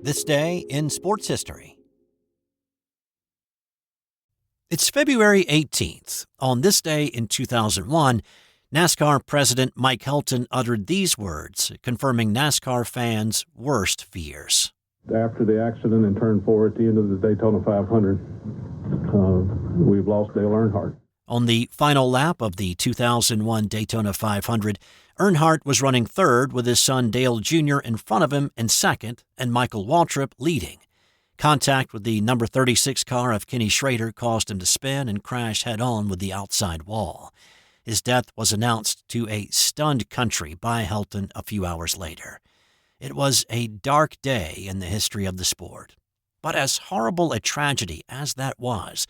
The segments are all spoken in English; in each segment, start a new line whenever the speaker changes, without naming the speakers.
This day in sports history. It's February 18th. On this day in 2001, NASCAR President Mike Helton uttered these words, confirming NASCAR fans' worst fears.
After the accident in Turn 4 at the end of the Daytona 500, we've lost Dale Earnhardt.
On the final lap of the 2001 Daytona 500, Earnhardt was running third with his son Dale Jr. in front of him in second and Michael Waltrip leading. Contact with the number 36 car of Kenny Schrader caused him to spin and crash head-on with the outside wall. His death was announced to a stunned country by Helton a few hours later. It was a dark day in the history of the sport. But as horrible a tragedy as that was,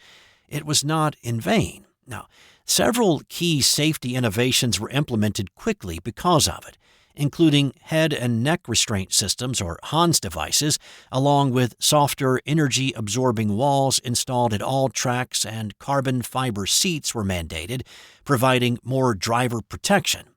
it was not in vain. Now, several key safety innovations were implemented quickly because of it, including head and neck restraint systems, or HANS devices, along with softer energy-absorbing walls installed at all tracks, and carbon fiber seats were mandated, providing more driver protection.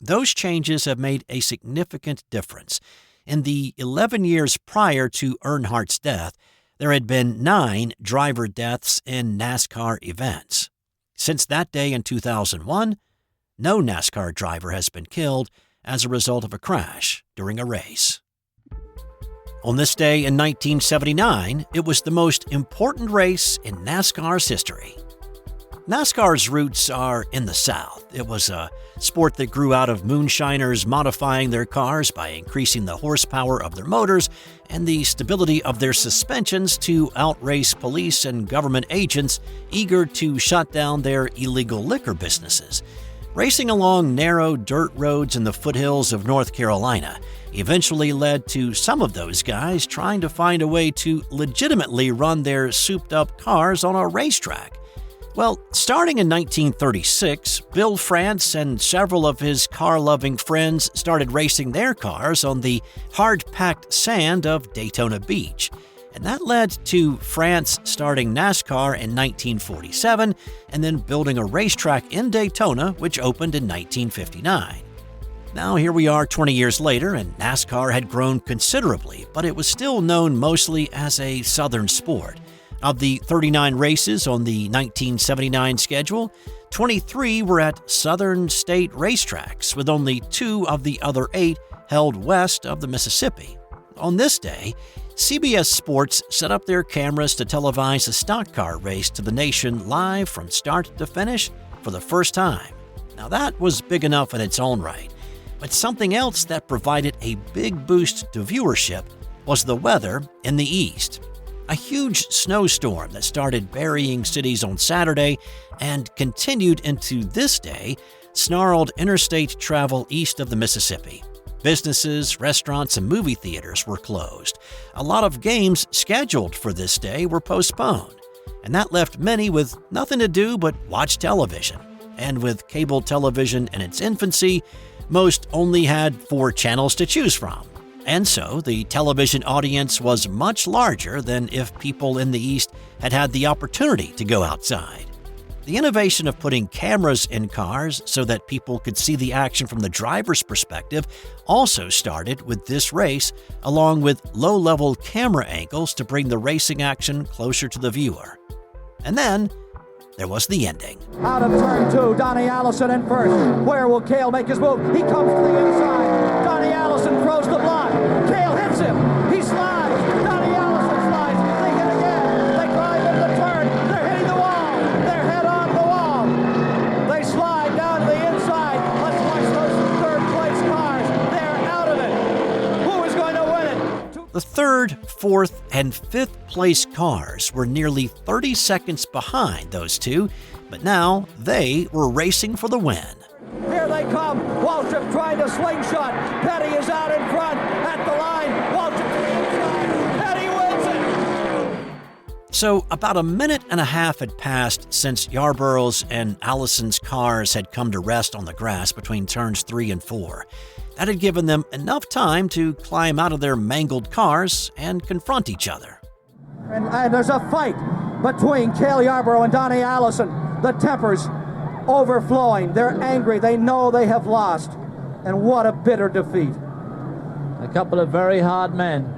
Those changes have made a significant difference. In the 11 years prior to Earnhardt's death, there had been 9 driver deaths in NASCAR events. Since that day in 2001, no NASCAR driver has been killed as a result of a crash during a race. On this day in 1979, it was the most important race in NASCAR's history. NASCAR's roots are in the South. It was a sport that grew out of moonshiners modifying their cars by increasing the horsepower of their motors and the stability of their suspensions to outrace police and government agents eager to shut down their illegal liquor businesses. Racing along narrow dirt roads in the foothills of North Carolina eventually led to some of those guys trying to find a way to legitimately run their souped-up cars on a racetrack. Well, starting in 1936, Bill France and several of his car-loving friends started racing their cars on the hard-packed sand of Daytona Beach. And that led to France starting NASCAR in 1947 and then building a racetrack in Daytona, which opened in 1959. Now here we are 20 years later, and NASCAR had grown considerably, but it was still known mostly as a Southern sport. Of the 39 races on the 1979 schedule, 23 were at Southern state racetracks, with only 2 of the other 8 held west of the Mississippi. On this day, CBS Sports set up their cameras to televise a stock car race to the nation live from start to finish for the first time. Now that was big enough in its own right, but something else that provided a big boost to viewership was the weather in the East. A huge snowstorm that started burying cities on Saturday and continued into this day snarled interstate travel east of the Mississippi. Businesses, restaurants, and movie theaters were closed. A lot of games scheduled for this day were postponed, and that left many with nothing to do but watch television. And with cable television in its infancy, most only had 4 channels to choose from. And so the television audience was much larger than if people in the East had had the opportunity to go outside. The innovation of putting cameras in cars so that people could see the action from the driver's perspective also started with this race, along with low-level camera angles to bring the racing action closer to the viewer. And then there was the ending.
Out of turn 2, Donnie Allison in first. Where will Cale make his move? He comes to the inside. Donnie Allison throws the block. Cale hits him. He slides. Donnie Allison slides. They hit again. They drive into the turn. They're hitting the wall. They're head on the wall. They slide down to the inside. Let's watch those third-place cars. They're out of it. Who is going to win it?
The third, fourth, and fifth place cars were nearly 30 seconds behind those two, but now they were racing for the win.
Here they come. Waltrip trying to slingshot. Petty is out in front at the line. Waltrip to the inside. Petty wins it.
So about a minute and a half had passed since Yarborough's and Allison's cars had come to rest on the grass between turns 3 and 4. That had given them enough time to climb out of their mangled cars and confront each other.
And there's a fight between Cale Yarborough and Donnie Allison. The tempers overflowing. They're angry. They know they have lost. And what a bitter defeat.
A couple of very hard men.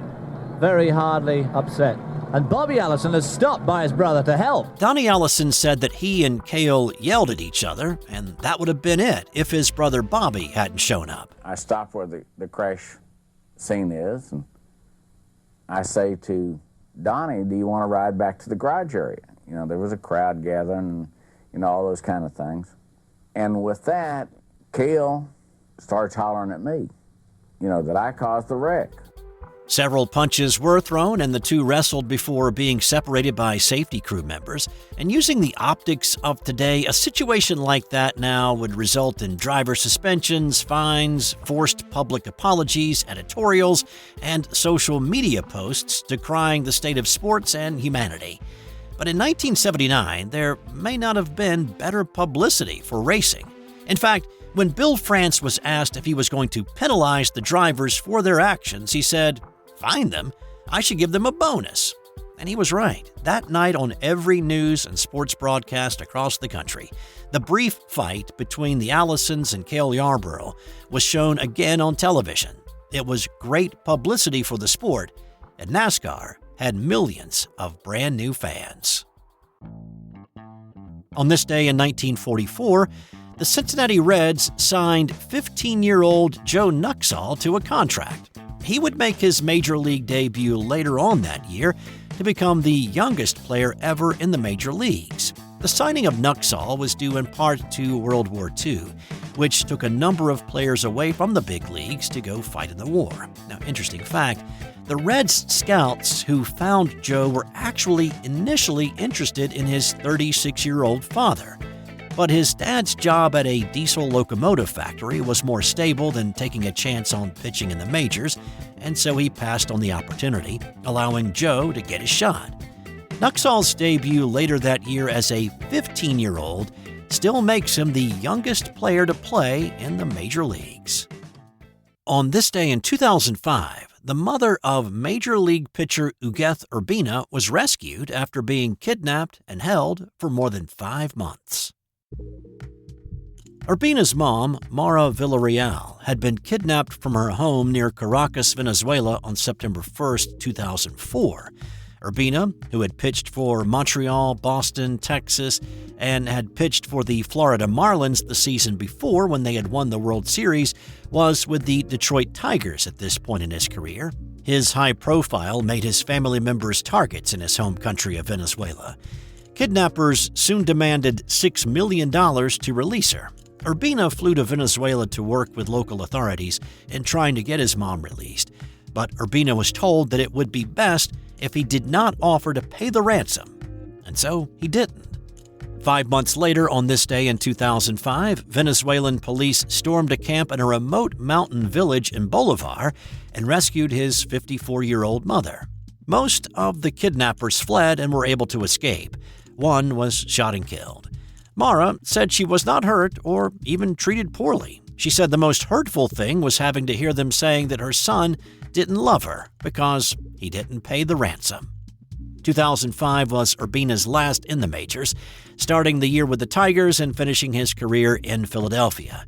very hardly upset. And Bobby Allison is stopped by his brother to help.
Donnie Allison said that he and Cale yelled at each other, and that would have been it if his brother Bobby hadn't shown up.
I stop where the crash scene is, and I say to Donnie, do you want to ride back to the garage area? You know, there was a crowd gathering, and, all those kind of things. And with that, Cale starts hollering at me, that I caused the wreck.
Several punches were thrown, and the two wrestled before being separated by safety crew members. And using the optics of today, a situation like that now would result in driver suspensions, fines, forced public apologies, editorials, and social media posts decrying the state of sports and humanity. But in 1979, there may not have been better publicity for racing. In fact, when Bill France was asked if he was going to penalize the drivers for their actions, he said, "Fine them? I should give them a bonus." And he was right. That night on every news and sports broadcast across the country, the brief fight between the Allisons and Cale Yarborough was shown again on television. It was great publicity for the sport, and NASCAR had millions of brand new fans. On this day in 1944, the Cincinnati Reds signed 15-year-old Joe Nuxhall to a contract. He would make his major league debut later on that year to become the youngest player ever in the major leagues. The signing of Nuxhall was due in part to World War II, which took a number of players away from the big leagues to go fight in the war. Now, interesting fact, the Reds scouts who found Joe were actually initially interested in his 36-year-old father. But his dad's job at a diesel locomotive factory was more stable than taking a chance on pitching in the majors, and so he passed on the opportunity, allowing Joe to get his shot. Nuxhall's debut later that year as a 15-year-old still makes him the youngest player to play in the major leagues. On this day in 2005, the mother of Major League pitcher Ugueth Urbina was rescued after being kidnapped and held for more than 5 months. Urbina's mom, Mara Villarreal, had been kidnapped from her home near Caracas, Venezuela on September 1, 2004. Urbina, who had pitched for Montreal, Boston, Texas, and had pitched for the Florida Marlins the season before when they had won the World Series, was with the Detroit Tigers at this point in his career. His high profile made his family members targets in his home country of Venezuela. Kidnappers soon demanded $6 million to release her. Urbina flew to Venezuela to work with local authorities in trying to get his mom released, but Urbina was told that it would be best if he did not offer to pay the ransom, and so he didn't. 5 months later, on this day in 2005, Venezuelan police stormed a camp in a remote mountain village in Bolivar and rescued his 54-year-old mother. Most of the kidnappers fled and were able to escape. One was shot and killed. Mara said she was not hurt or even treated poorly. She said the most hurtful thing was having to hear them saying that her son didn't love her because he didn't pay the ransom. 2005 was Urbina's last in the majors, starting the year with the Tigers and finishing his career in Philadelphia.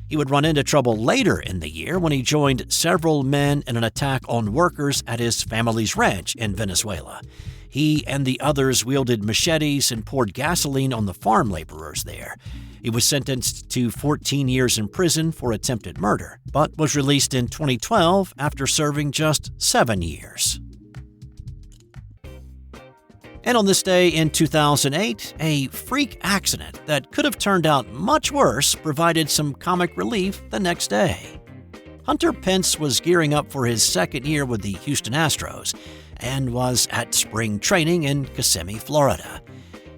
He would run into trouble later in the year when he joined several men in an attack on workers at his family's ranch in Venezuela. He and the others wielded machetes and poured gasoline on the farm laborers there. He was sentenced to 14 years in prison for attempted murder, but was released in 2012 after serving just 7 years. And on this day in 2008, a freak accident that could have turned out much worse provided some comic relief the next day. Hunter Pence was gearing up for his second year with the Houston Astros and was at spring training in Kissimmee, Florida.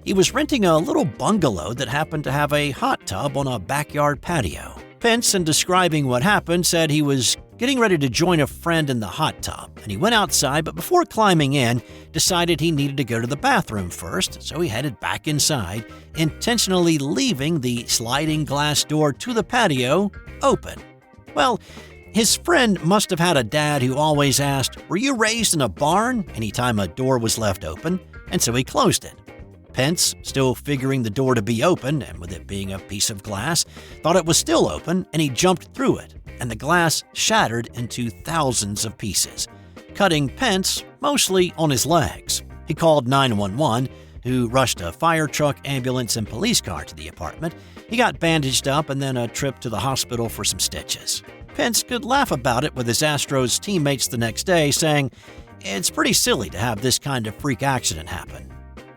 He was renting a little bungalow that happened to have a hot tub on a backyard patio. Pence, in describing what happened, said he was getting ready to join a friend in the hot tub, and he went outside, but before climbing in, decided he needed to go to the bathroom first, so he headed back inside, intentionally leaving the sliding glass door to the patio open. Well, his friend must have had a dad who always asked, "Were you raised in a barn?" anytime a door was left open, and so he closed it. Pence, still figuring the door to be open, and with it being a piece of glass, thought it was still open, and he jumped through it, and the glass shattered into thousands of pieces. cutting Pence mostly on his legs. He called 911, who rushed a fire truck, ambulance, and police car to the apartment. He got bandaged up and then a trip to the hospital for some stitches. Pence could laugh about it with his Astros teammates the next day, saying, "It's pretty silly to have this kind of freak accident happen."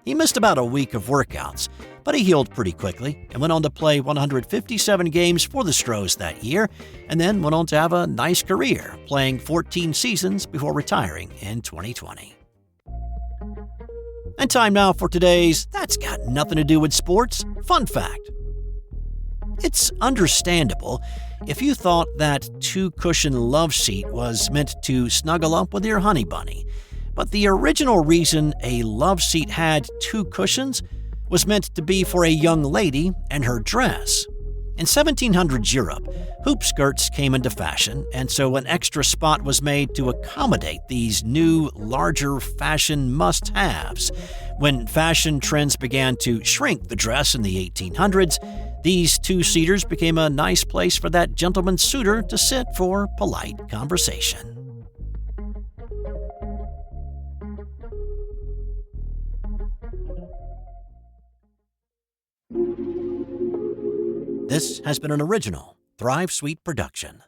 He missed about a week of workouts, but he healed pretty quickly and went on to play 157 games for the Stros that year, and then went on to have a nice career, playing 14 seasons before retiring in 2020. And time now for today's That's Got Nothing to Do with Sports fun fact. It's understandable if you thought that two-cushion love seat was meant to snuggle up with your honey bunny. But the original reason a love seat had two cushions was meant to be for a young lady and her dress. In 1700s Europe, hoop skirts came into fashion, and so an extra spot was made to accommodate these new, larger fashion must-haves. When fashion trends began to shrink the dress in the 1800s, these two-seaters became a nice place for that gentleman suitor to sit for polite conversation. This has been an original Thrive Suite production.